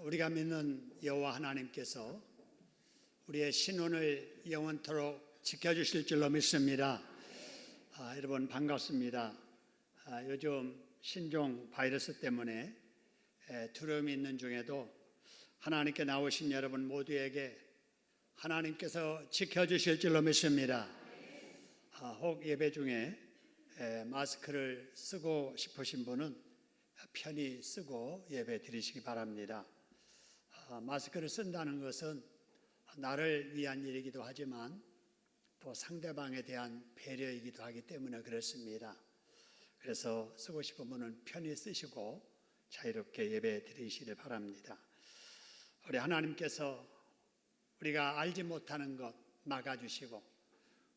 우리가 믿는 여호와 하나님께서 우리의 신혼을 영원토록 지켜주실 줄로 믿습니다. 여러분 반갑습니다. 요즘 신종 바이러스 때문에 두려움이 있는 중에도 하나님께 나오신 여러분 모두에게 하나님께서 지켜주실 줄로 믿습니다. 혹 예배 중에 마스크를 쓰고 싶으신 분은 편히 쓰고 예배 드리시기 바랍니다. 마스크를 쓴다는 것은 나를 위한 일이기도 하지만 또 상대방에 대한 배려이기도 하기 때문에 그렇습니다. 그래서 쓰고 싶은 분은 편히 쓰시고 자유롭게 예배 드리시길 바랍니다. 우리 하나님께서 우리가 알지 못하는 것 막아주시고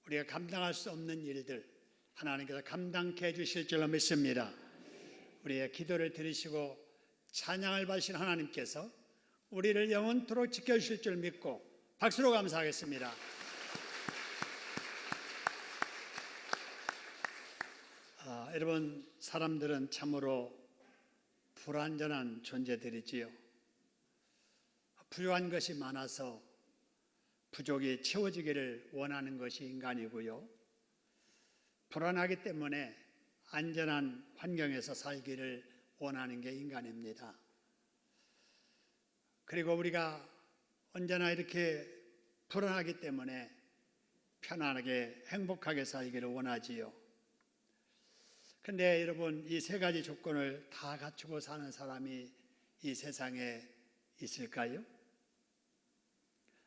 우리가 감당할 수 없는 일들 하나님께서 감당케 해주실 줄로 믿습니다. 우리의 기도를 들으시고 찬양을 받으신 하나님께서 우리를 영원토록 지켜주실 줄 믿고 박수로 감사하겠습니다. 여러분, 사람들은 참으로 불완전한 존재들이지요. 부유한 것이 많아서 부족이 채워지기를 원하는 것이 인간이고요. 불안하기 때문에 안전한 환경에서 살기를 원하는 게 인간입니다. 그리고 우리가 언제나 이렇게 불안하기 때문에 편안하게 행복하게 살기를 원하지요. 그런데 여러분, 이 세 가지 조건을 다 갖추고 사는 사람이 이 세상에 있을까요?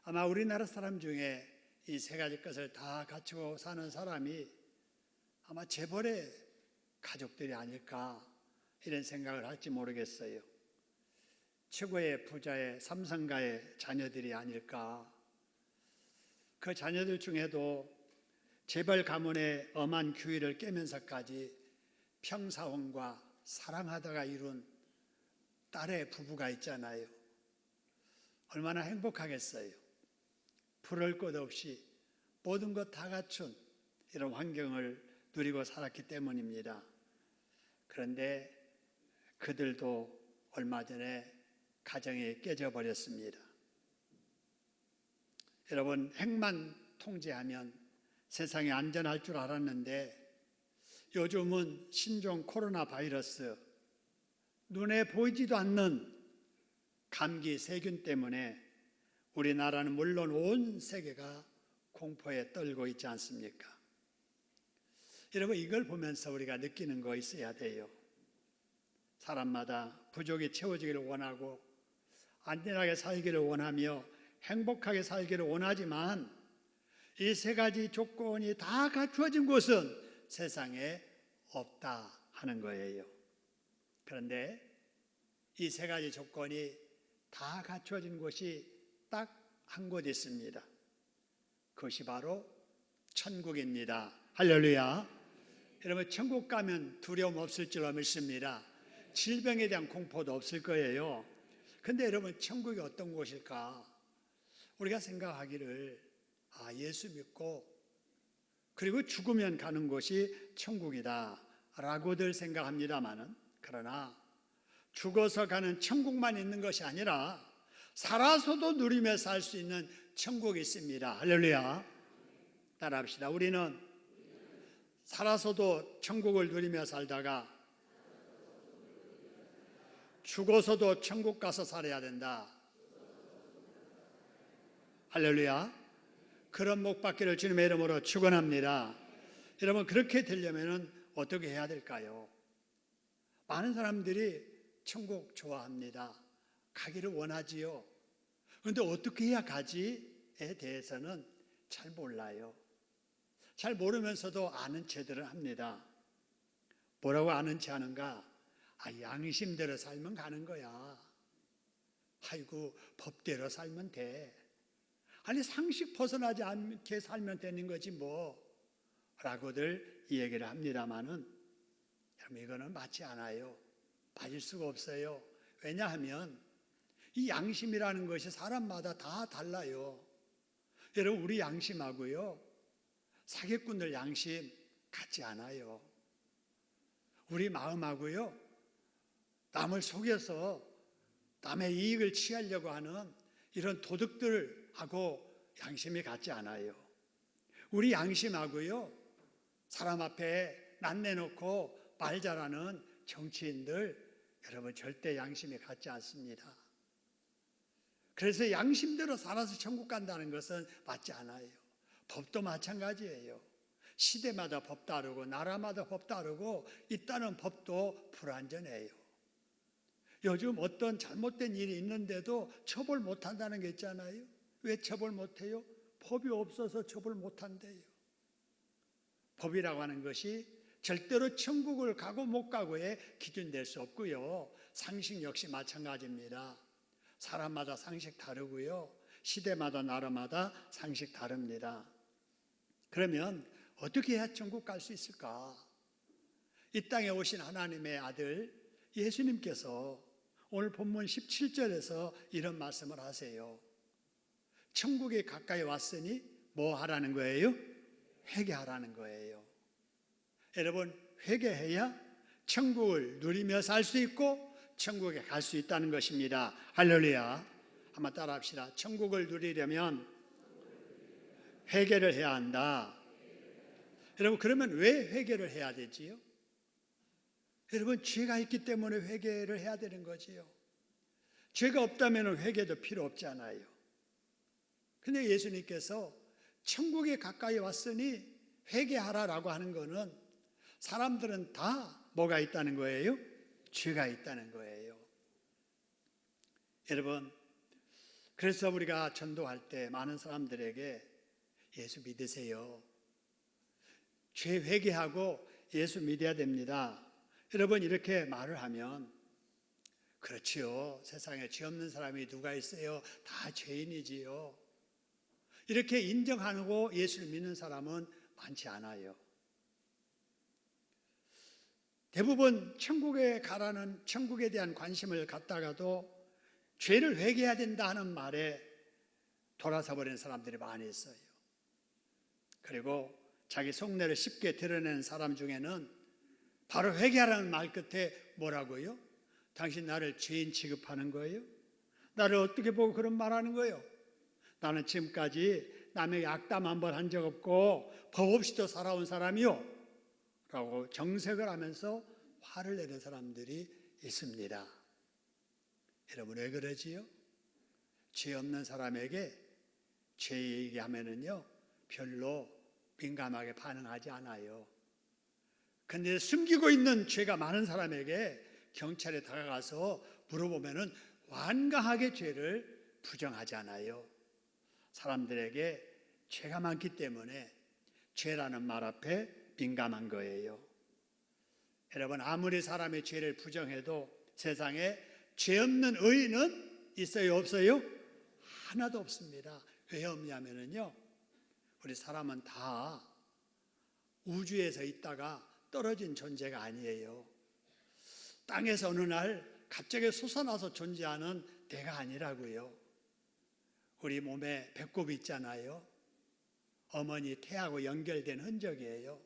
아마 우리나라 사람 중에 이 세 가지 것을 다 갖추고 사는 사람이 아마 재벌의 가족들이 아닐까 이런 생각을 할지 모르겠어요. 최고의 부자의 삼성가의 자녀들이 아닐까. 그 자녀들 중에도 재벌 가문의 엄한 규율을 깨면서까지 평사원과 사랑하다가 이룬 딸의 부부가 있잖아요. 얼마나 행복하겠어요. 부러울 것 없이 모든 것 다 갖춘 이런 환경을 누리고 살았기 때문입니다. 그런데 그들도 얼마 전에 가정이 깨져버렸습니다. 여러분, 핵만 통제하면 세상이 안전할 줄 알았는데 요즘은 신종 코로나 바이러스, 눈에 보이지도 않는 감기 세균 때문에 우리나라는 물론 온 세계가 공포에 떨고 있지 않습니까? 여러분, 이걸 보면서 우리가 느끼는 거 있어야 돼요. 사람마다 부족이 채워지기를 원하고 안전하게 살기를 원하며 행복하게 살기를 원하지만 이 세 가지 조건이 다 갖추어진 곳은 세상에 없다 하는 거예요. 그런데 이 세 가지 조건이 다 갖추어진 곳이 딱 한 곳 있습니다. 그것이 바로 천국입니다. 할렐루야. 여러분, 천국 가면 두려움 없을 줄로 믿습니다. 질병에 대한 공포도 없을 거예요. 근데 여러분, 천국이 어떤 곳일까? 우리가 생각하기를 예수 믿고 그리고 죽으면 가는 곳이 천국이다 라고들 생각합니다마는, 그러나 죽어서 가는 천국만 있는 것이 아니라 살아서도 누리며 살 수 있는 천국이 있습니다. 할렐루야. 따라합시다. 우리는 살아서도 천국을 누리며 살다가 죽어서도 천국 가서 살아야 된다. 할렐루야. 그런 목받기를 주님의 이름으로 축원합니다. 여러분, 그렇게 되려면 어떻게 해야 될까요? 많은 사람들이 천국 좋아합니다. 가기를 원하지요. 그런데 어떻게 해야 가지에 대해서는 잘 몰라요. 잘 모르면서도 아는 체들을 합니다. 뭐라고 아는 체 하는가? 양심대로 살면 가는 거야. 아이고, 법대로 살면 돼. 아니, 상식 벗어나지 않게 살면 되는 거지 뭐 라고들 이 얘기를 합니다마는 여러분, 이거는 맞지 않아요. 맞을 수가 없어요. 왜냐하면 이 양심이라는 것이 사람마다 다 달라요. 여러분, 우리 양심하고요 사기꾼들 양심 같지 않아요. 우리 마음하고요 남을 속여서 남의 이익을 취하려고 하는 이런 도둑들하고 양심이 같지 않아요. 우리 양심하고요, 사람 앞에 낯내놓고 말 잘하는 정치인들, 여러분 절대 양심이 같지 않습니다. 그래서 양심대로 살아서 천국 간다는 것은 맞지 않아요. 법도 마찬가지예요. 시대마다 법 다르고 나라마다 법 다르고 있다는 법도 불완전해요. 요즘 어떤 잘못된 일이 있는데도 처벌 못한다는 게 있잖아요. 왜 처벌 못해요? 법이 없어서 처벌 못한대요. 법이라고 하는 것이 절대로 천국을 가고 못 가고의 기준 될 수 없고요. 상식 역시 마찬가지입니다. 사람마다 상식 다르고요. 시대마다 나라마다 상식 다릅니다. 그러면 어떻게 해야 천국 갈 수 있을까? 이 땅에 오신 하나님의 아들 예수님께서 오늘 본문 17절에서 이런 말씀을 하세요. 천국에 가까이 왔으니 뭐 하라는 거예요? 회개하라는 거예요. 여러분, 회개해야 천국을 누리며 살 수 있고 천국에 갈 수 있다는 것입니다. 할렐루야. 한번 따라 합시다. 천국을 누리려면 회개를 해야 한다. 여러분, 그러면 왜 회개를 해야 되지요? 여러분, 죄가 있기 때문에 회개를 해야 되는 거지요. 죄가 없다면 회개도 필요 없잖아요. 근데 예수님께서 천국에 가까이 왔으니 회개하라라고 하는 거는 사람들은 다 뭐가 있다는 거예요? 죄가 있다는 거예요. 여러분, 그래서 우리가 전도할 때 많은 사람들에게 예수 믿으세요. 죄 회개하고 예수 믿어야 됩니다. 여러분, 이렇게 말을 하면 그렇지요. 세상에 죄 없는 사람이 누가 있어요? 다 죄인이지요. 이렇게 인정하고 예수를 믿는 사람은 많지 않아요. 대부분 천국에 가라는 천국에 대한 관심을 갖다가도 죄를 회개해야 된다 하는 말에 돌아서 버리는 사람들이 많이 있어요. 그리고 자기 속내를 쉽게 드러내는 사람 중에는 바로 회개하라는 말 끝에 뭐라고요? 당신 나를 죄인 취급하는 거예요? 나를 어떻게 보고 그런 말하는 거예요? 나는 지금까지 남에게 악담 한 번 한 적 없고 법 없이도 살아온 사람이요 라고 정색을 하면서 화를 내는 사람들이 있습니다. 여러분, 왜 그러지요? 죄 없는 사람에게 죄 얘기하면은요 별로 민감하게 반응하지 않아요. 근데 숨기고 있는 죄가 많은 사람에게 경찰에 다가가서 물어보면은 완강하게 죄를 부정하잖아요. 사람들에게 죄가 많기 때문에 죄라는 말 앞에 민감한 거예요. 여러분, 아무리 사람의 죄를 부정해도 세상에 죄 없는 의인은 있어요, 없어요? 하나도 없습니다. 왜 없냐면요, 우리 사람은 다 우주에서 있다가 떨어진 존재가 아니에요. 땅에서 어느 날 갑자기 솟아나서 존재하는 대가 아니라고요. 우리 몸에 배꼽이 있잖아요. 어머니 태하고 연결된 흔적이에요.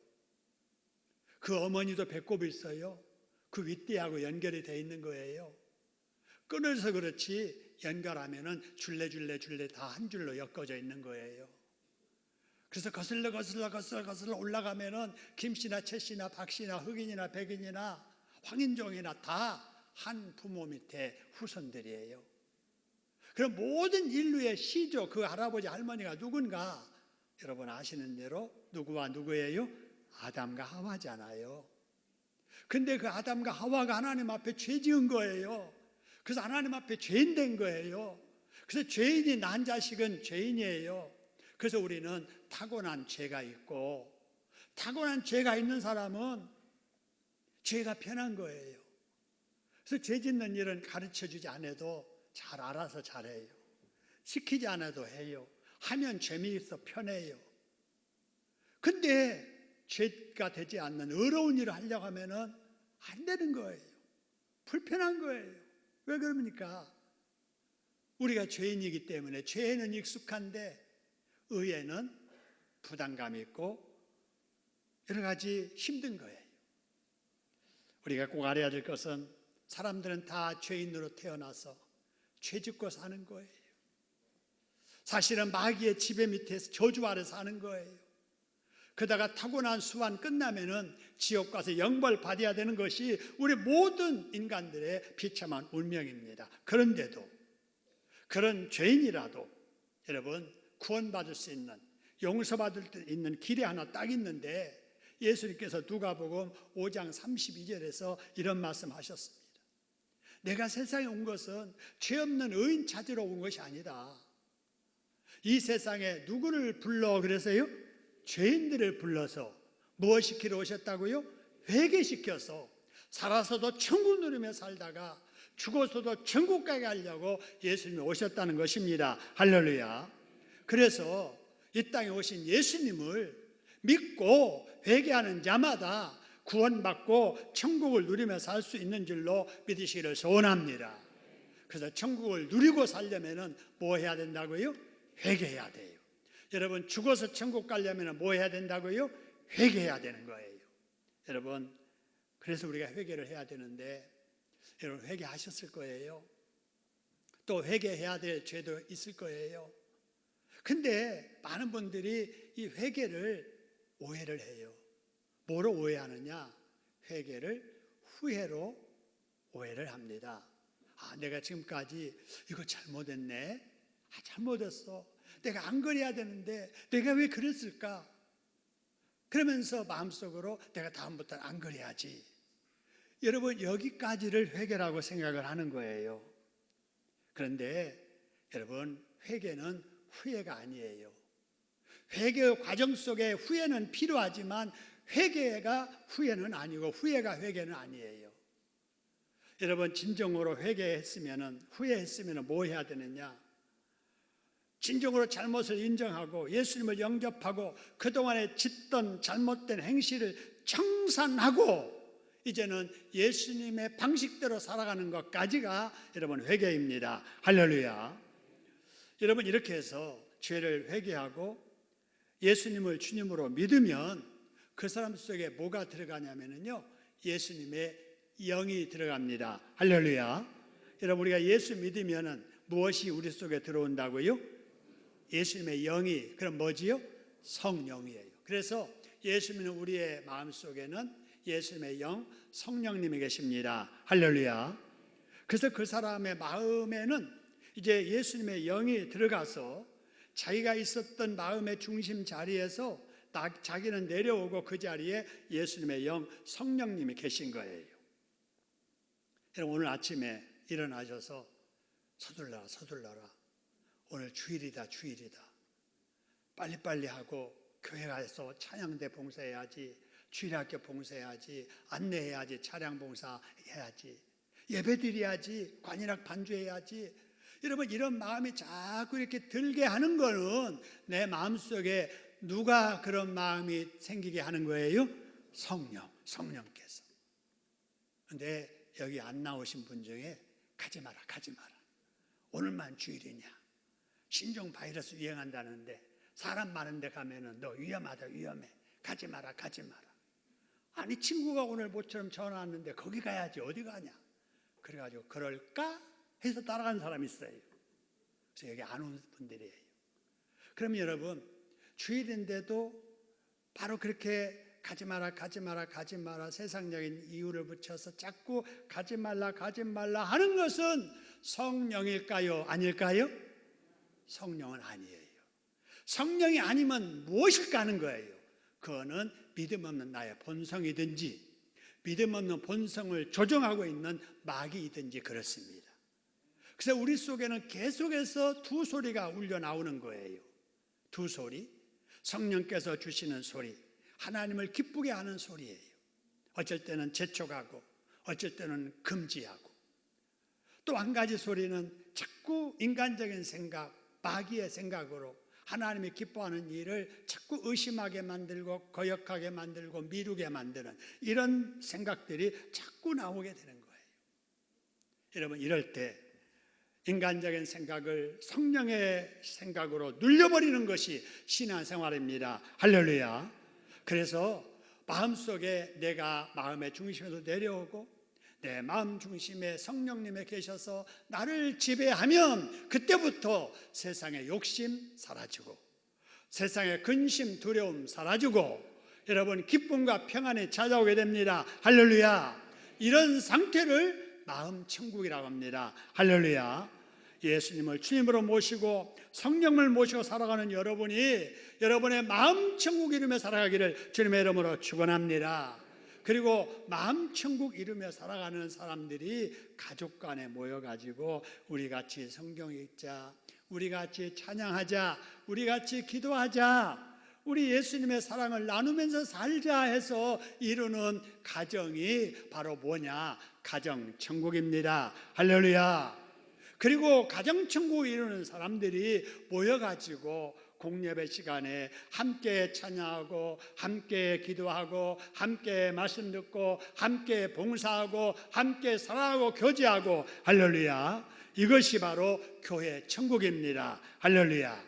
그 어머니도 배꼽이 있어요. 그 윗대하고 연결이 되어 있는 거예요. 끊어서 그렇지 연결하면은 줄레 다 한 줄로 엮어져 있는 거예요. 그래서 거슬러 올라가면은 김씨나 채씨나 박씨나 흑인이나 백인이나 황인종이나 다 한 부모 밑에 후손들이에요. 그럼 모든 인류의 시조, 그 할아버지 할머니가 누군가 여러분 아시는 대로 누구와 누구예요? 아담과 하와잖아요. 근데 그 아담과 하와가 하나님 앞에 죄 지은 거예요. 그래서 하나님 앞에 죄인 된 거예요. 그래서 죄인이 낳은 자식은 죄인이에요. 그래서 우리는 타고난 죄가 있고, 타고난 죄가 있는 사람은 죄가 편한 거예요. 그래서 죄 짓는 일은 가르쳐 주지 않아도 잘 알아서 잘해요. 시키지 않아도 해요. 하면 재미있어 편해요. 근데 죄가 되지 않는 어려운 일을 하려고 하면은 안 되는 거예요. 불편한 거예요. 왜 그럽니까? 우리가 죄인이기 때문에. 죄에는 익숙한데 의에는 부담감이 있고 여러 가지 힘든 거예요. 우리가 꼭 알아야 될 것은 사람들은 다 죄인으로 태어나서 죄짓고 사는 거예요. 사실은 마귀의 지배 밑에서 저주 아래 사는 거예요. 그러다가 타고난 수완 끝나면은 지옥 가서 영벌 받아야 되는 것이 우리 모든 인간들의 비참한 운명입니다. 그런데도 그런 죄인이라도 여러분 구원받을 수 있는, 용서받을 수 있는 길이 하나 딱 있는데, 예수님께서 누가복음 5장 32절에서 이런 말씀하셨습니다. 내가 세상에 온 것은 죄 없는 의인 찾으러 온 것이 아니다. 이 세상에 누구를 불러 그래서요? 죄인들을 불러서 무엇시키러 오셨다고요? 회개시켜서 살아서도 천국 누리며 살다가 죽어서도 천국 가게 하려고 예수님이 오셨다는 것입니다. 할렐루야. 그래서 이 땅에 오신 예수님을 믿고 회개하는 자마다 구원받고 천국을 누리며 살 수 있는 줄로 믿으시기를 소원합니다. 그래서 천국을 누리고 살려면 뭐 해야 된다고요? 회개해야 돼요. 여러분 죽어서 천국 가려면 뭐 해야 된다고요? 회개해야 되는 거예요. 여러분 그래서 우리가 회개를 해야 되는데, 여러분 회개하셨을 거예요. 또 회개해야 될 죄도 있을 거예요. 근데 많은 분들이 이 회개를 오해를 해요. 뭐로 오해하느냐? 회개를 후회로 오해를 합니다. 내가 지금까지 이거 잘못했네. 잘못했어. 내가 안 그래야 되는데 내가 왜 그랬을까? 그러면서 마음속으로 내가 다음부터는 안 그래야지. 여러분 여기까지를 회개라고 생각을 하는 거예요. 그런데 여러분 회개는 후회가 아니에요. 회개 과정 속에 후회는 필요하지만 회개가 후회는 아니고 후회가 회개는 아니에요. 여러분 진정으로 후회했으면 뭐 해야 되느냐? 진정으로 잘못을 인정하고 예수님을 영접하고 그동안에 짓던 잘못된 행실을 청산하고 이제는 예수님의 방식대로 살아가는 것까지가 여러분 회개입니다. 할렐루야. 여러분 이렇게 해서 죄를 회개하고 예수님을 주님으로 믿으면 그 사람 속에 뭐가 들어가냐면요, 예수님의 영이 들어갑니다. 할렐루야. 여러분 우리가 예수 믿으면 무엇이 우리 속에 들어온다고요? 예수님의 영이. 그럼 뭐지요? 성령이에요. 그래서 예수 믿는 우리의 마음속에는 예수님의 영, 성령님이 계십니다. 할렐루야. 그래서 그 사람의 마음에는 이제 예수님의 영이 들어가서 자기가 있었던 마음의 중심 자리에서 자기는 내려오고 그 자리에 예수님의 영, 성령님이 계신 거예요. 여러분 오늘 아침에 일어나셔서 서둘러라. 오늘 주일이다. 빨리빨리 하고 교회 가서 찬양대 봉사해야지, 주일학교 봉사해야지, 안내해야지, 차량 봉사해야지, 예배드려야지, 관일학 반주해야지. 여러분 이런 마음이 자꾸 이렇게 들게 하는 거는 내 마음속에 누가 그런 마음이 생기게 하는 거예요? 성령께서. 그런데 여기 안 나오신 분 중에 가지 마라. 오늘만 주일이냐? 신종 바이러스 유행한다는데 사람 많은 데 가면은 너 위험해. 가지 마라. 아니 친구가 오늘 모처럼 전화 왔는데 거기 가야지 어디 가냐? 그래가지고 그럴까 해서 따라간 사람이 있어요. 그래서 여기 안 온 분들이에요. 그럼 여러분 주일인데도 바로 그렇게 가지 마라 세상적인 이유를 붙여서 자꾸 가지 말라 하는 것은 성령일까요? 아닐까요? 성령은 아니에요. 성령이 아니면 무엇일까 하는 거예요. 그거는 믿음 없는 나의 본성이든지 믿음 없는 본성을 조종하고 있는 마귀이든지 그렇습니다. 그래서 우리 속에는 계속해서 두 소리가 울려 나오는 거예요. 두 소리. 성령께서 주시는 소리, 하나님을 기쁘게 하는 소리예요. 어쩔 때는 재촉하고 어쩔 때는 금지하고, 또 한 가지 소리는 자꾸 인간적인 생각, 마귀의 생각으로 하나님이 기뻐하는 일을 자꾸 의심하게 만들고 거역하게 만들고 미루게 만드는 이런 생각들이 자꾸 나오게 되는 거예요. 여러분 이럴 때 인간적인 생각을 성령의 생각으로 눌려버리는 것이 신앙생활입니다. 할렐루야. 그래서 마음속에 내가 마음의 중심에서 내려오고 내 마음 중심에 성령님에 계셔서 나를 지배하면 그때부터 세상의 욕심 사라지고 세상의 근심 두려움 사라지고 여러분 기쁨과 평안이 찾아오게 됩니다. 할렐루야. 이런 상태를 마음 천국이라고 합니다. 할렐루야. 예수님을 주님으로 모시고 성령을 모시고 살아가는 여러분이 여러분의 마음 천국 이루며 살아가기를 주님의 이름으로 축원합니다. 그리고 마음 천국 이루며 살아가는 사람들이 가족 간에 모여가지고 우리 같이 성경 읽자, 우리 같이 찬양하자, 우리 같이 기도하자, 우리 예수님의 사랑을 나누면서 살자 해서 이루는 가정이 바로 뭐냐? 가정 천국입니다. 할렐루야. 그리고 가정 천국을 이루는 사람들이 모여가지고 공예배 시간에 함께 찬양하고 함께 기도하고 함께 말씀 듣고 함께 봉사하고 함께 사랑하고 교제하고 할렐루야. 이것이 바로 교회 천국입니다. 할렐루야.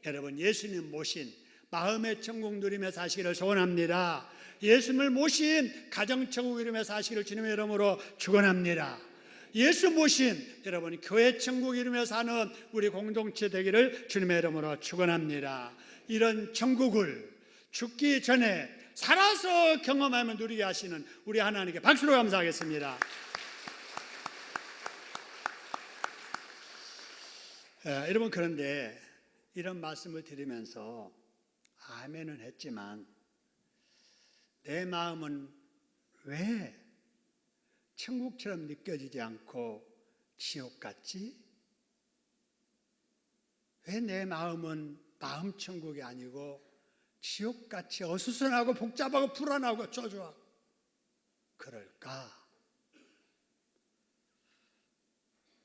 여러분 예수님 모신 마음의 천국 누리며 사시기를 소원합니다. 예수님을 모신 가정 천국 이루며 사시기를 주님의 이름으로 축원합니다. 예수 모신 여러분 교회 천국 이루며 사는 우리 공동체 되기를 주님의 이름으로 축원합니다. 이런 천국을 죽기 전에 살아서 경험하며 누리게 하시는 우리 하나님께 박수로 감사하겠습니다. 여러분 그런데 이런 말씀을 드리면서 아멘은 했지만 내 마음은 왜 천국처럼 느껴지지 않고 지옥 같지? 왜 내 마음은 마음 천국이 아니고 지옥같이 어수선하고 복잡하고 불안하고 초조하고 그럴까?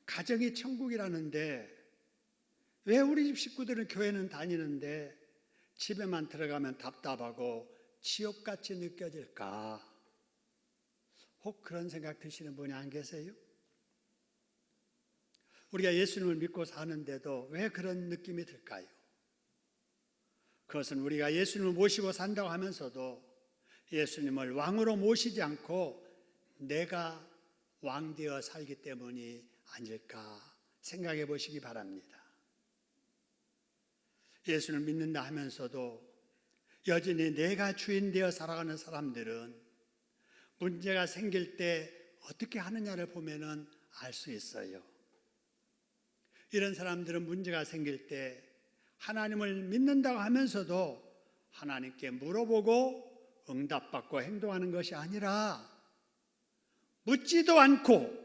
가정이 천국이라는데 왜 우리 집 식구들은 교회는 다니는데 집에만 들어가면 답답하고 지옥같이 느껴질까? 혹 그런 생각 드시는 분이 안 계세요? 우리가 예수님을 믿고 사는데도 왜 그런 느낌이 들까요? 그것은 우리가 예수님을 모시고 산다고 하면서도 예수님을 왕으로 모시지 않고 내가 왕되어 살기 때문이 아닐까 생각해 보시기 바랍니다. 예수를 믿는다 하면서도 여전히 내가 주인 되어 살아가는 사람들은 문제가 생길 때 어떻게 하느냐를 보면은 알 수 있어요. 이런 사람들은 문제가 생길 때 하나님을 믿는다고 하면서도 하나님께 물어보고 응답받고 행동하는 것이 아니라 묻지도 않고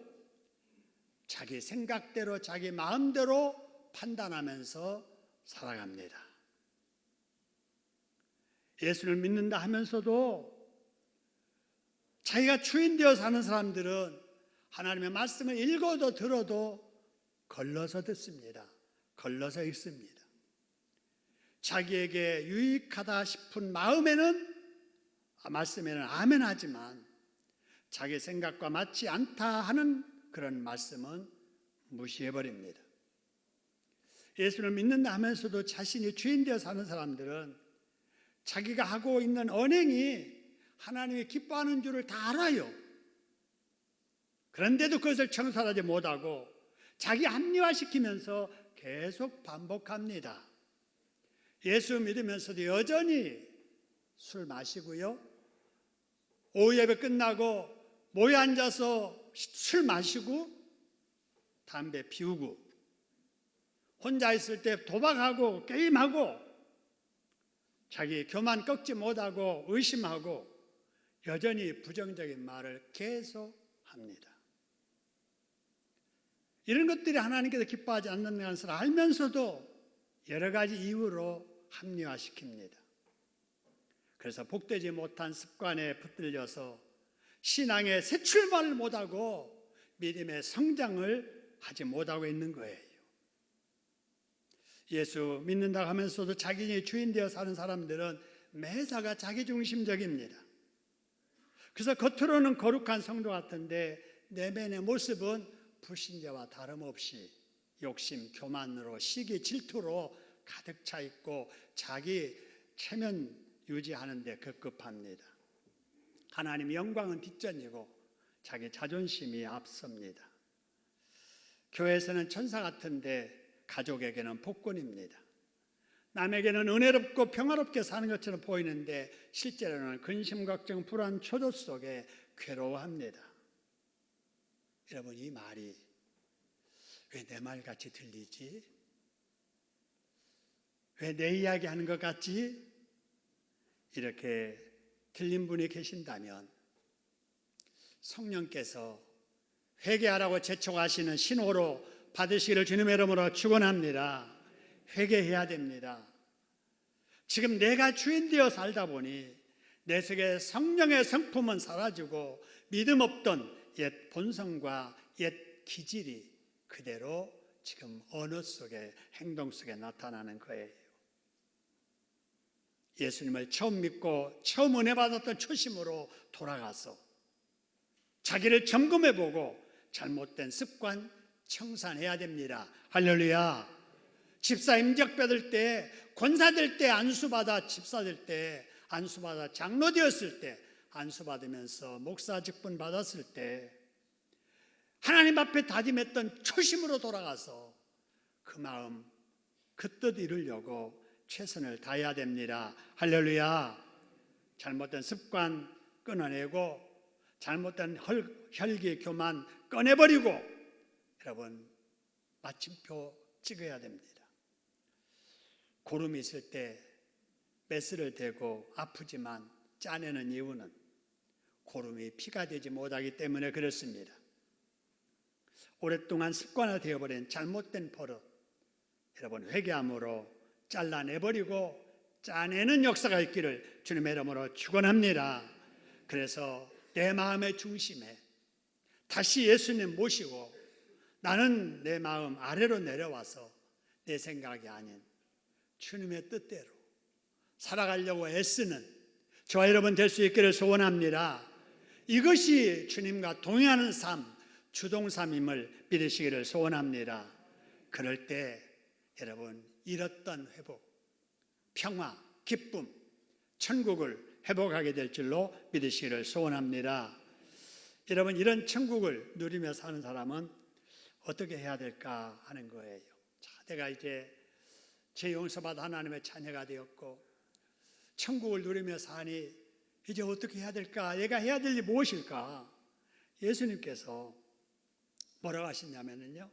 자기 생각대로 자기 마음대로 판단하면서 살아갑니다. 예수를 믿는다 하면서도 자기가 주인 되어 사는 사람들은 하나님의 말씀을 읽어도 들어도 걸러서 듣습니다. 걸러서 읽습니다. 자기에게 유익하다 싶은 말씀에는 아멘 하지만 자기 생각과 맞지 않다 하는 그런 말씀은 무시해버립니다. 예수를 믿는다 하면서도 자신이 주인 되어 사는 사람들은 자기가 하고 있는 언행이 하나님이 기뻐하는 줄을 다 알아요. 그런데도 그것을 청산하지 못하고 자기 합리화시키면서 계속 반복합니다. 예수 믿으면서도 여전히 술 마시고요, 오후 예배 끝나고 모여 앉아서 술 마시고 담배 피우고 혼자 있을 때 도박하고 게임하고 자기 교만 꺾지 못하고 의심하고 여전히 부정적인 말을 계속합니다. 이런 것들이 하나님께서 기뻐하지 않는 것을 알면서도 여러 가지 이유로 합리화시킵니다. 그래서 복되지 못한 습관에 붙들려서 신앙의 새 출발을 못하고 믿음의 성장을 하지 못하고 있는 거예요. 예수 믿는다고 하면서도 자기의 주인 되어 사는 사람들은 매사가 자기중심적입니다. 그래서 겉으로는 거룩한 성도 같은데 내면의 모습은 불신자와 다름없이 욕심, 교만으로 시기, 질투로 가득 차 있고 자기 체면 유지하는 데 급급합니다. 하나님의 영광은 뒷전이고 자기 자존심이 앞섭니다. 교회에서는 천사 같은데 가족에게는 폭군입니다. 남에게는 은혜롭고 평화롭게 사는 것처럼 보이는데 실제로는 근심, 걱정, 불안, 초조 속에 괴로워합니다. 여러분, 이 말이 왜 내 말 같이 들리지? 왜 내 이야기 하는 것 같지? 이렇게 들린 분이 계신다면 성령께서 회개하라고 재촉하시는 신호로 받으시기를 주님의 이름으로 축원합니다. 회개해야 됩니다. 지금 내가 주인 되어 살다 보니 내 속에 성령의 성품은 사라지고 믿음 없던 옛 본성과 옛 기질이 그대로 지금 언어 속에, 행동 속에 나타나는 거예요. 예수님을 처음 믿고 처음 은혜 받았던 초심으로 돌아가서 자기를 점검해보고 잘못된 습관 청산해야 됩니다. 할렐루야. 집사 임적 받을 때, 권사 될 때, 안수받아 집사 될 때, 안수받아 장로 되었을 때, 안수받으면서 목사 직분 받았을 때 하나님 앞에 다짐했던 초심으로 돌아가서 그 마음, 그 뜻 이루려고 최선을 다해야 됩니다. 할렐루야. 잘못된 습관 끊어내고 잘못된 혈기 교만 꺼내버리고 여러분 마침표 찍어야 됩니다. 고름이 있을 때 메스를 대고 아프지만 짜내는 이유는 고름이 피가 되지 못하기 때문에 그렇습니다. 오랫동안 습관화되어버린 잘못된 버릇, 여러분 회개함으로 잘라내버리고 짜내는 역사가 있기를 주님의 이름으로 축원합니다. 그래서 내 마음의 중심에 다시 예수님 모시고 나는 내 마음 아래로 내려와서 내 생각이 아닌 주님의 뜻대로 살아가려고 애쓰는 저와 여러분 될 수 있기를 소원합니다. 이것이 주님과 동행하는 삶, 주동삼임을 믿으시기를 소원합니다. 그럴 때 여러분 잃었던 회복, 평화, 기쁨, 천국을 회복하게 될 줄로 믿으시기를 소원합니다. 여러분 이런 천국을 누리며 사는 사람은 어떻게 해야 될까 하는 거예요. 자, 내가 이제 제 용서받아 하나님의 자녀가 되었고 천국을 누리며 사니 이제 어떻게 해야 될까? 내가 해야 될 일이 무엇일까? 예수님께서 뭐라고 하시냐면요,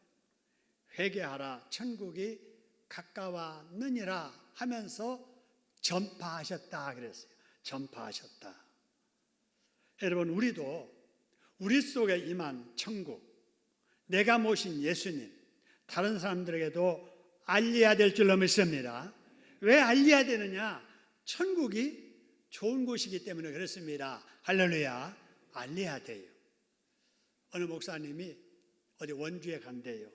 회개하라, 천국이 가까웠느니라 하면서 전파하셨다 그랬어요. 전파하셨다. 여러분 우리도 우리 속에 임한 천국, 내가 모신 예수님 다른 사람들에게도 알려야 될 줄로 믿습니다. 왜 알려야 되느냐? 천국이 좋은 곳이기 때문에 그렇습니다. 할렐루야. 알려야 돼요. 어느 목사님이 어디 원주에 간대요.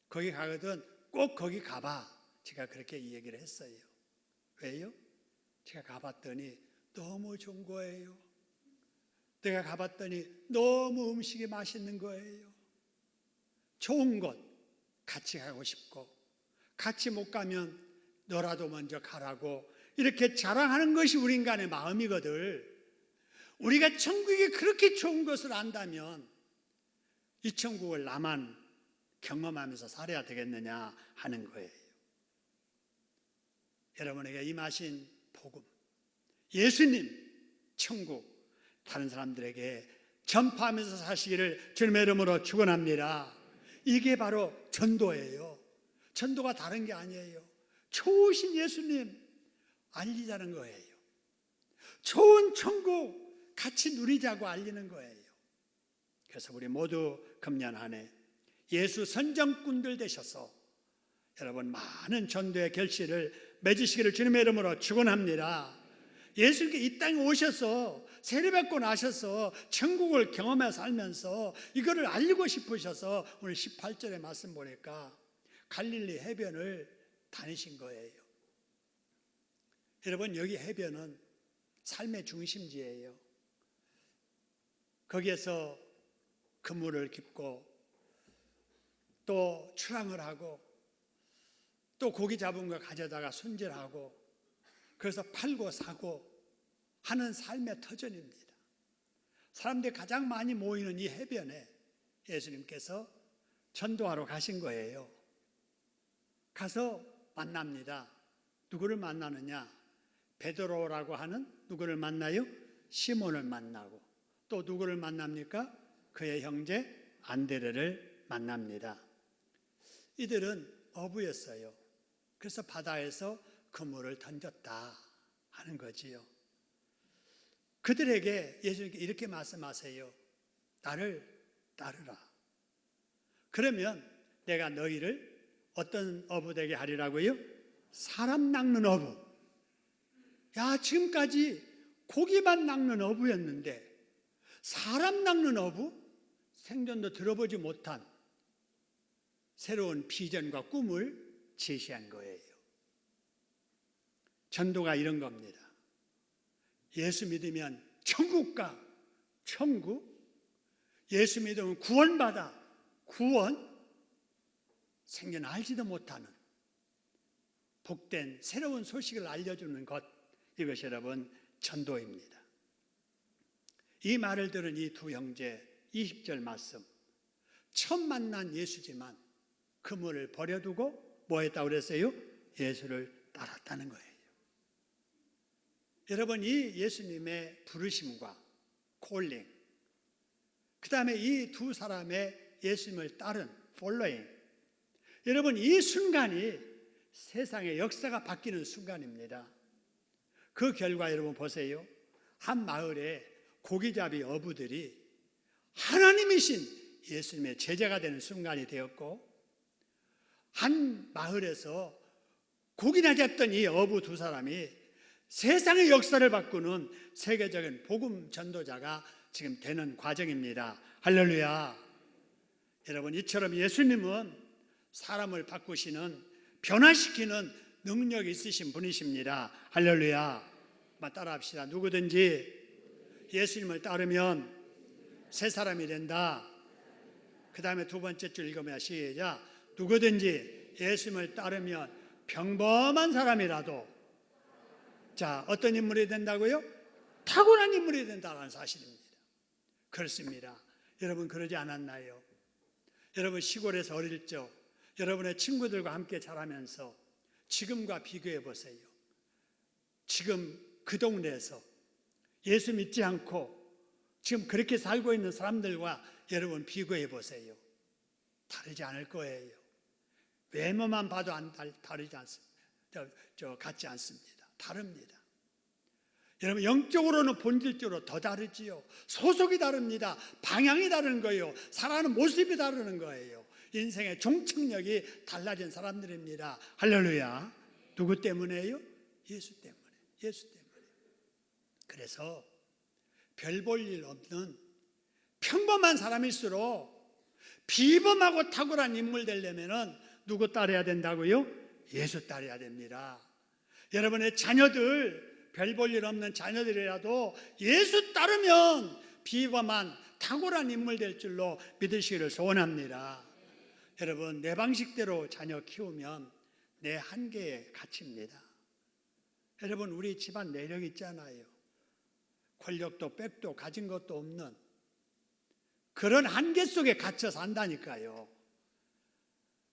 거기 가거든 꼭 거기 가봐. 제가 그렇게 얘기를 했어요. 왜요? 제가 가봤더니 너무 좋은 거예요. 내가 가봤더니 너무 음식이 맛있는 거예요. 좋은 곳 같이 가고 싶고 같이 못 가면 너라도 먼저 가라고 이렇게 자랑하는 것이 우리 인간의 마음이거든. 우리가 천국이 그렇게 좋은 것을 안다면 이 천국을 나만 경험하면서 살아야 되겠느냐 하는 거예요. 여러분에게 임하신 복음, 예수님, 천국 다른 사람들에게 전파하면서 사시기를 주님의 이름으로 축원합니다. 이게 바로 전도예요. 전도가 다른 게 아니에요. 좋으신 예수님 알리자는 거예요. 좋은 천국 같이 누리자고 알리는 거예요. 그래서 우리 모두 금년 한 해 예수 선정꾼들 되셔서 여러분 많은 전도의 결실을 맺으시기를 주님의 이름으로 축원합니다. 예수님께 이 땅에 오셔서 세례받고 나셔서 천국을 경험해 살면서 이거를 알리고 싶으셔서 오늘 18절의 말씀 보니까 갈릴리 해변을 다니신 거예요. 여러분 여기 해변은 삶의 중심지예요. 거기에서 그물을 깁고 또 출항을 하고 또 고기 잡은 거 가져다가 손질하고 그래서 팔고 사고 하는 삶의 터전입니다. 사람들이 가장 많이 모이는 이 해변에 예수님께서 전도하러 가신 거예요. 가서 만납니다. 누구를 만나느냐? 베드로라고 하는 누구를 만나요? 시몬을 만나고, 또 누구를 만납니까? 그의 형제 안드레를 만납니다. 이들은 어부였어요. 그래서 바다에서 그물을 던졌다 하는 거지요. 그들에게 예수님께 이렇게 말씀하세요. 나를 따르라. 그러면 내가 너희를 어떤 어부 되게 하리라고요? 사람 낚는 어부. 야, 지금까지 고기만 낚는 어부였는데 사람 낚는 어부? 생전도 들어보지 못한 새로운 비전과 꿈을 제시한 거예요. 전도가 이런 겁니다. 예수 믿으면 천국 가, 천국. 예수 믿으면 구원받아, 구원. 생전 알지도 못하는 복된 새로운 소식을 알려주는 것, 이것이 여러분 전도입니다. 이 말을 들은 이 두 형제 20절 말씀, 처음 만난 예수지만 그물을 버려두고 뭐 했다고 그랬어요? 예수를 따랐다는 거예요. 여러분, 이 예수님의 부르심과 콜링, 그 다음에 이 두 사람의 예수님을 따른 폴로잉, 여러분 이 순간이 세상의 역사가 바뀌는 순간입니다. 그 결과 여러분 보세요. 한 마을에 고기잡이 어부들이 하나님이신 예수님의 제자가 되는 순간이 되었고, 한 마을에서 고기나 잡던 이 어부 두 사람이 세상의 역사를 바꾸는 세계적인 복음 전도자가 지금 되는 과정입니다. 할렐루야. 여러분, 이처럼 예수님은 사람을 바꾸시는, 변화시키는 능력이 있으신 분이십니다. 할렐루야. 따라 합시다. 누구든지 예수님을 따르면 새 사람이 된다. 그 다음에 두 번째 줄 읽으면 시작. 누구든지 예수님을 따르면 평범한 사람이라도, 자, 어떤 인물이 된다고요? 탁월한 인물이 된다는 사실입니다. 그렇습니다. 여러분 그러지 않았나요? 여러분 시골에서 어릴 적 여러분의 친구들과 함께 자라면서 지금과 비교해 보세요. 지금 그 동네에서 예수 믿지 않고 지금 그렇게 살고 있는 사람들과 여러분 비교해 보세요. 다르지 않을 거예요. 외모만 봐도 다르지 않습니다. 같지 않습니다. 다릅니다. 여러분 영적으로는 본질적으로 더 다르지요. 소속이 다릅니다. 방향이 다른 거예요. 살아가는 모습이 다르는 거예요. 인생의 종착역이 달라진 사람들입니다. 할렐루야. 누구 때문에요? 예수 때문에. 예수 때문에. 그래서 별 볼 일 없는 평범한 사람일수록 비범하고 탁월한 인물 되려면 누구 따라야 된다고요? 예수 따라야 됩니다. 여러분의 자녀들, 별 볼 일 없는 자녀들이라도 예수 따르면 비범한 탁월한 인물 될 줄로 믿으시기를 소원합니다. 여러분, 내 방식대로 자녀 키우면 내 한계에 갇힙니다. 여러분, 우리 집안 내력 있잖아요. 권력도 빽도 가진 것도 없는 그런 한계 속에 갇혀 산다니까요.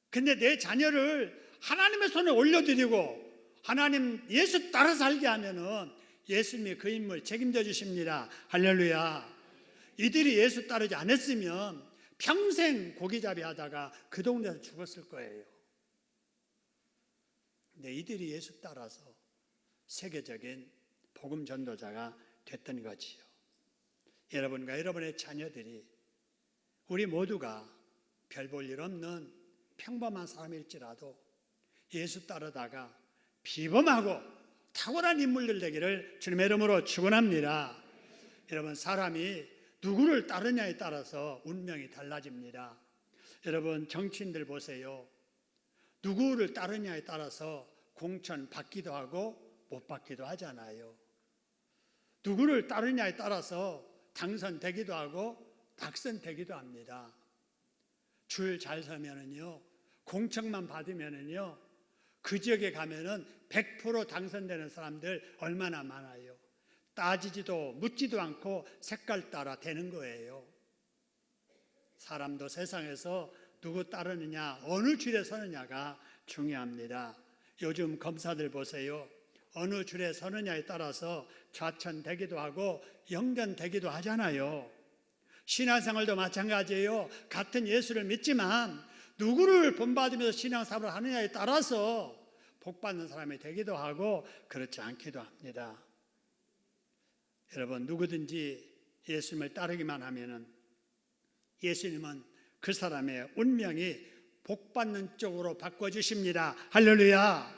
근데 내 자녀를 하나님의 손에 올려드리고 하나님 예수 따라 살게 하면은 예수님이 그 인물 책임져 주십니다. 할렐루야. 이들이 예수 따르지 않았으면 평생 고기잡이 하다가 그 동네에서 죽었을 거예요. 근데 이들이 예수 따라서 세계적인 복음 전도자가 됐던 거지요. 여러분과 여러분의 자녀들이, 우리 모두가 별 볼 일 없는 평범한 사람일지라도 예수 따르다가 비범하고 탁월한 인물들 되기를 주님의 이름으로 축원합니다. 여러분, 사람이 누구를 따르냐에 따라서 운명이 달라집니다. 여러분, 정치인들 보세요. 누구를 따르냐에 따라서 공천 받기도 하고 못 받기도 하잖아요. 누구를 따르냐에 따라서 당선되기도 하고 낙선되기도 합니다. 줄 잘 서면은요, 공천만 받으면은요, 그 지역에 가면은 100% 당선되는 사람들 얼마나 많아요. 따지지도 묻지도 않고 색깔 따라 되는 거예요. 사람도 세상에서 누구 따르느냐, 어느 줄에 서느냐가 중요합니다. 요즘 검사들 보세요. 어느 줄에 서느냐에 따라서 좌천되기도 하고 영변되기도 하잖아요. 신앙생활도 마찬가지예요. 같은 예수를 믿지만 누구를 본받으면서 신앙생활을 하느냐에 따라서 복받는 사람이 되기도 하고 그렇지 않기도 합니다. 여러분, 누구든지 예수님을 따르기만 하면은 예수님은 그 사람의 운명이 복받는 쪽으로 바꿔주십니다. 할렐루야.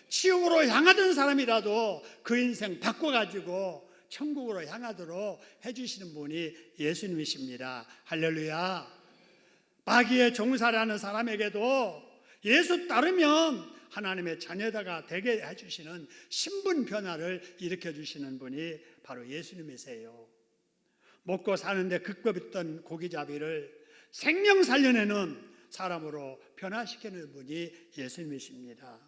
지옥으로 향하던 사람이라도 그 인생 바꿔가지고 천국으로 향하도록 해주시는 분이 예수님이십니다. 할렐루야. 마귀의 종살이하는 사람에게도 예수 따르면 하나님의 자녀가 되게 해주시는 신분 변화를 일으켜주시는 분이 바로 예수님이세요. 먹고 사는데 급급했던 고기잡이를 생명 살려내는 사람으로 변화시키는 분이 예수님이십니다.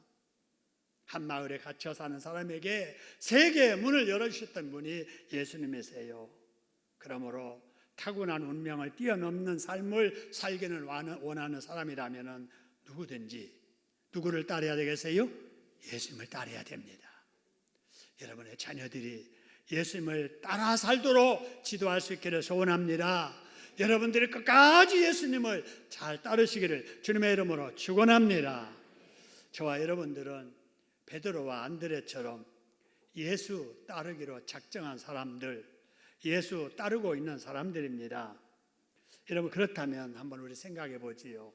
한 마을에 갇혀 사는 사람에게 세계의 문을 열어주셨던 분이 예수님이세요. 그러므로 타고난 운명을 뛰어넘는 삶을 살기를 원하는 사람이라면 누구든지 누구를 따라야 되겠어요? 예수님을 따라야 됩니다. 여러분의 자녀들이 예수님을 따라 살도록 지도할 수 있기를 소원합니다. 여러분들이 끝까지 예수님을 잘 따르시기를 주님의 이름으로 축원합니다. 저와 여러분들은 베드로와 안드레처럼 예수 따르기로 작정한 사람들, 예수 따르고 있는 사람들입니다. 여러분, 그렇다면 한번 우리 생각해 보지요.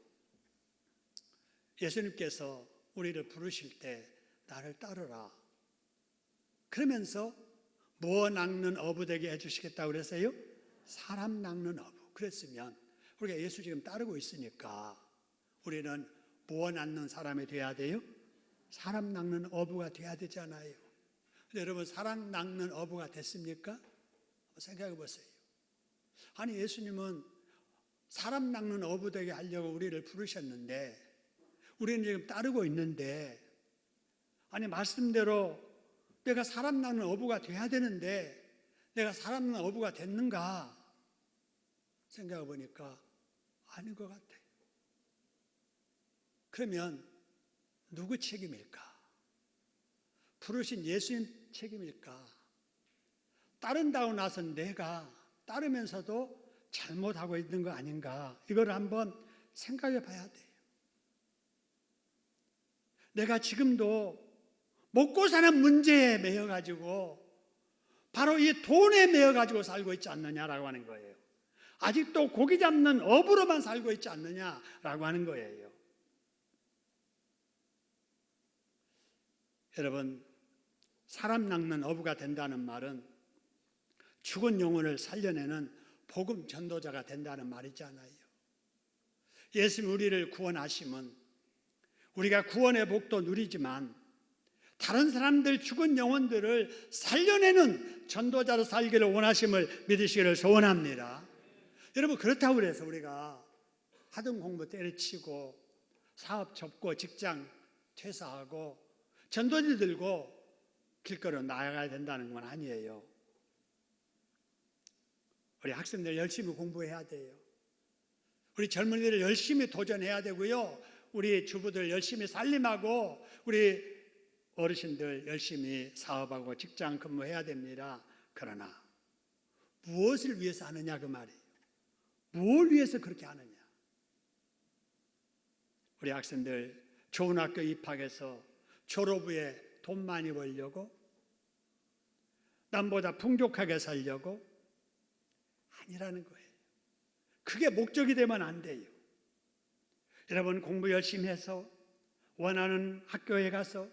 예수님께서 우리를 부르실 때 나를 따르라 그러면서 뭐 낚는 어부 되게 해주시겠다고 그랬어요? 사람 낚는 어부. 그랬으면 우리가 예수 지금 따르고 있으니까 우리는 뭐 낚는 사람이 돼야 돼요? 사람 낚는 어부가 돼야 되잖아요. 근데 여러분, 사람 낚는 어부가 됐습니까? 한번 생각해 보세요. 아니, 예수님은 사람 낚는 어부 되게 하려고 우리를 부르셨는데 우리는 지금 따르고 있는데, 아니 말씀대로 내가 사람 낚는 어부가 돼야 되는데 내가 사람 낚는 어부가 됐는가 생각해 보니까 아닌 것 같아요. 그러면 누구 책임일까? 부르신 예수님 책임일까? 따른다고 나서 내가 따르면서도 잘못하고 있는 거 아닌가? 이걸 한번 생각해 봐야 돼요. 내가 지금도 먹고 사는 문제에 매여가지고 바로 이 돈에 매여가지고 살고 있지 않느냐라고 하는 거예요. 아직도 고기 잡는 어부로만 살고 있지 않느냐라고 하는 거예요. 여러분, 사람 낚는 어부가 된다는 말은 죽은 영혼을 살려내는 복음 전도자가 된다는 말이잖아요. 예수님 우리를 구원하시면 우리가 구원의 복도 누리지만 다른 사람들 죽은 영혼들을 살려내는 전도자로 살기를 원하심을 믿으시기를 소원합니다. 여러분, 그렇다고 해서 우리가 하던 공부 때려치고 사업 접고 직장 퇴사하고 전도지 들고 길거리로 나아가야 된다는 건 아니에요. 우리 학생들 열심히 공부해야 돼요. 우리 젊은이들 열심히 도전해야 되고요. 우리 주부들 열심히 살림하고 우리 어르신들 열심히 사업하고 직장 근무해야 됩니다. 그러나 무엇을 위해서 하느냐 그 말이에요. 뭘 위해서 그렇게 하느냐. 우리 학생들 좋은 학교 입학해서 졸업 후에 돈 많이 벌려고, 남보다 풍족하게 살려고? 아니라는 거예요. 그게 목적이 되면 안 돼요. 여러분, 공부 열심히 해서 원하는 학교에 가서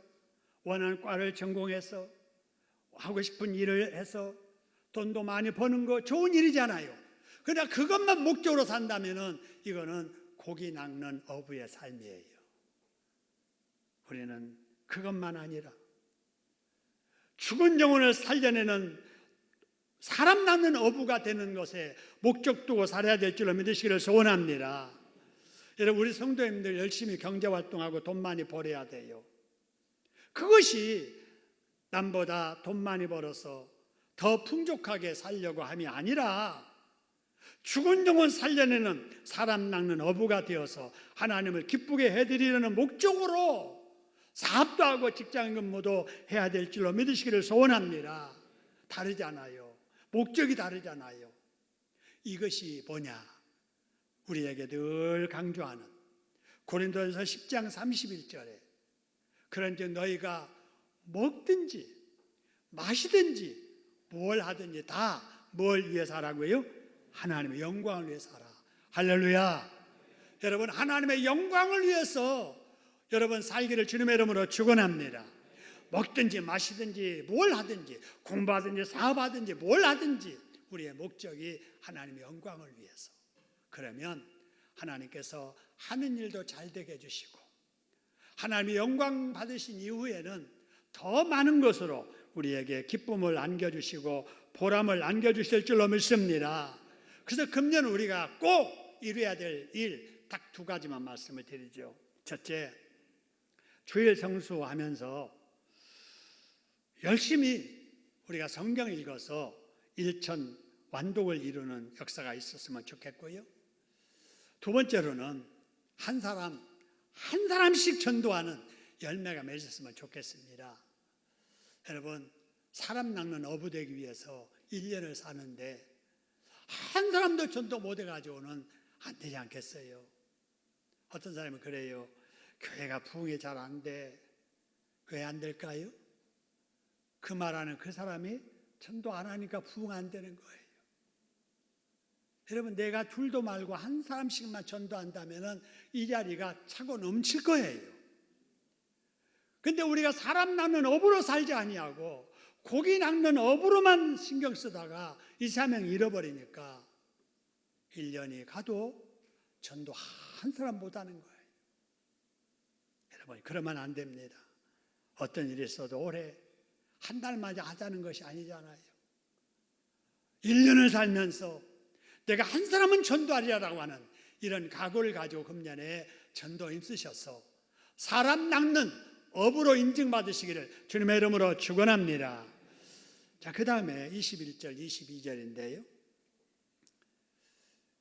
원하는 과를 전공해서 하고 싶은 일을 해서 돈도 많이 버는 거 좋은 일이잖아요. 그러나 그것만 목적으로 산다면은 이거는 고기 낚는 어부의 삶이에요. 우리는 그것만 아니라 죽은 영혼을 살려내는 사람 낚는 어부가 되는 것에 목적 두고 살아야 될 줄로 믿으시기를 소원합니다. 여러분, 우리 성도님들 열심히 경제활동하고 돈 많이 벌어야 돼요. 그것이 남보다 돈 많이 벌어서 더 풍족하게 살려고 함이 아니라 죽은 영혼 살려내는 사람 낚는 어부가 되어서 하나님을 기쁘게 해드리려는 목적으로 사업도 하고 직장 근무도 해야 될 줄로 믿으시기를 소원합니다. 다르잖아요. 목적이 다르잖아요. 이것이 뭐냐? 우리에게 늘 강조하는 고린도전서 10장 31절에 그런즉 너희가 먹든지 마시든지 뭘 하든지 다 뭘 위해서 하라고요? 하나님의 영광을 위해서 하라. 할렐루야. 여러분, 하나님의 영광을 위해서 여러분 살기를 주님의 이름으로 축원합니다. 먹든지 마시든지 뭘 하든지 공부하든지 사업하든지 뭘 하든지 우리의 목적이 하나님의 영광을 위해서. 그러면 하나님께서 하는 일도 잘 되게 해주시고 하나님의 영광 받으신 이후에는 더 많은 것으로 우리에게 기쁨을 안겨주시고 보람을 안겨주실 줄로 믿습니다. 그래서 금년 우리가 꼭 이루어야 될 일 딱 두 가지만 말씀을 드리죠. 첫째, 주일 성수하면서 열심히 우리가 성경을 읽어서 일천 완독을 이루는 역사가 있었으면 좋겠고요. 두 번째로는 한 사람씩 전도하는 열매가 맺었으면 좋겠습니다. 여러분, 사람 낚는 어부 되기 위해서 1년을 사는데 한 사람도 전도 못 해가지고는 안 되지 않겠어요? 어떤 사람은 그래요. 교회가 부흥이 잘 안 돼. 왜 안 될까요? 그 말하는 그 사람이 전도 안 하니까 부흥 안 되는 거예요. 여러분, 내가 둘도 말고 한 사람씩만 전도한다면 이 자리가 차고 넘칠 거예요. 근데 우리가 사람 낚는 업으로 살지 아니하고 고기 낚는 업으로만 신경 쓰다가 이 사명 잃어버리니까 1년이 가도 전도 한 사람 못 하는 거예요. 여러분, 그러면 안 됩니다. 어떤 일이 있어도 올해 한 달마다 하자는 것이 아니잖아요. 1년을 살면서 내가 한 사람은 전도하리라고 하는 이런 각오를 가지고 금년에 전도 힘쓰셔서 사람 낚는 업으로 인증받으시기를 주님의 이름으로 축원합니다. 자, 그 다음에 21절, 22절인데요.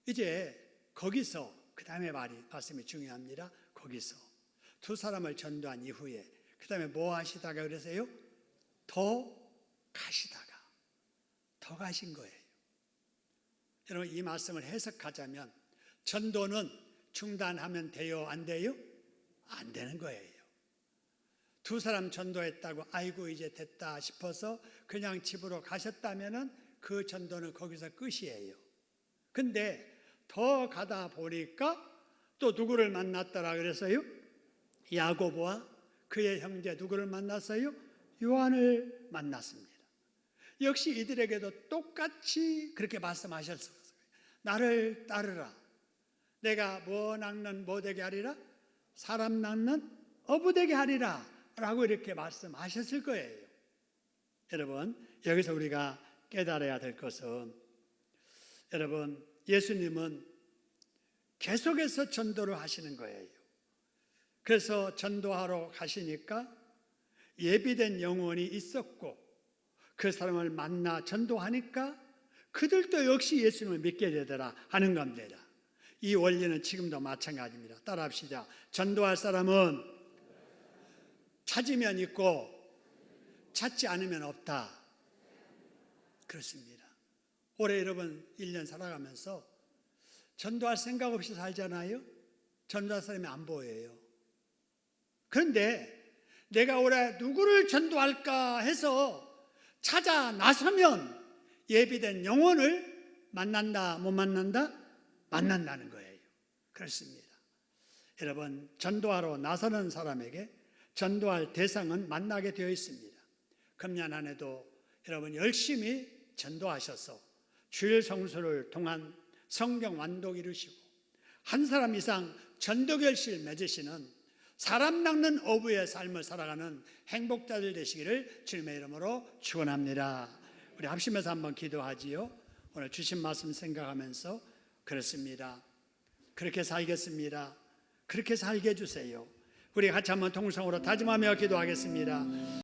이제 거기서 그 다음에 말씀이 중요합니다. 거기서 두 사람을 전도한 이후에 그 다음에 뭐 하시다가 그러세요? 더 가신 거예요. 여러분, 이 말씀을 해석하자면 전도는 중단하면 돼요? 안 돼요? 안 되는 거예요. 두 사람 전도했다고 아이고 이제 됐다 싶어서 그냥 집으로 가셨다면 그 전도는 거기서 끝이에요. 근데 더 가다 보니까 또 누구를 만났더라 그랬어요? 야고보와 그의 형제 누구를 만났어요? 요한을 만났습니다. 역시 이들에게도 똑같이 그렇게 말씀하셨어요. 나를 따르라. 내가 뭐 낚는 뭐 되게 하리라? 사람 낚는 어부 되게 하리라 라고 이렇게 말씀하셨을 거예요. 여러분, 여기서 우리가 깨달아야 될 것은 여러분, 예수님은 계속해서 전도를 하시는 거예요. 그래서 전도하러 가시니까 예비된 영혼이 있었고 그 사람을 만나 전도하니까 그들도 역시 예수님을 믿게 되더라 하는 겁니다. 이 원리는 지금도 마찬가지입니다. 따라합시다. 전도할 사람은 찾으면 있고 찾지 않으면 없다. 그렇습니다. 올해 여러분 1년 살아가면서 전도할 생각 없이 살잖아요. 전도할 사람이 안 보여요. 그런데 내가 올해 누구를 전도할까 해서 찾아 나서면 예비된 영혼을 만난다, 못 만난다? 만난다는 거예요. 그렇습니다. 여러분, 전도하러 나서는 사람에게 전도할 대상은 만나게 되어 있습니다. 금년 한 해도 여러분 열심히 전도하셔서 주일 성수를 통한 성경 완독 이루시고 한 사람 이상 전도 결실 맺으시는 사람 낚는 어부의 삶을 살아가는 행복자들 되시기를 주님의 이름으로 축원합니다. 우리 합심해서 한번 기도하지요. 오늘 주신 말씀 생각하면서 그렇습니다. 그렇게 살겠습니다. 그렇게 살게 해주세요. 우리 같이 한번 통성으로 다짐하며 기도하겠습니다.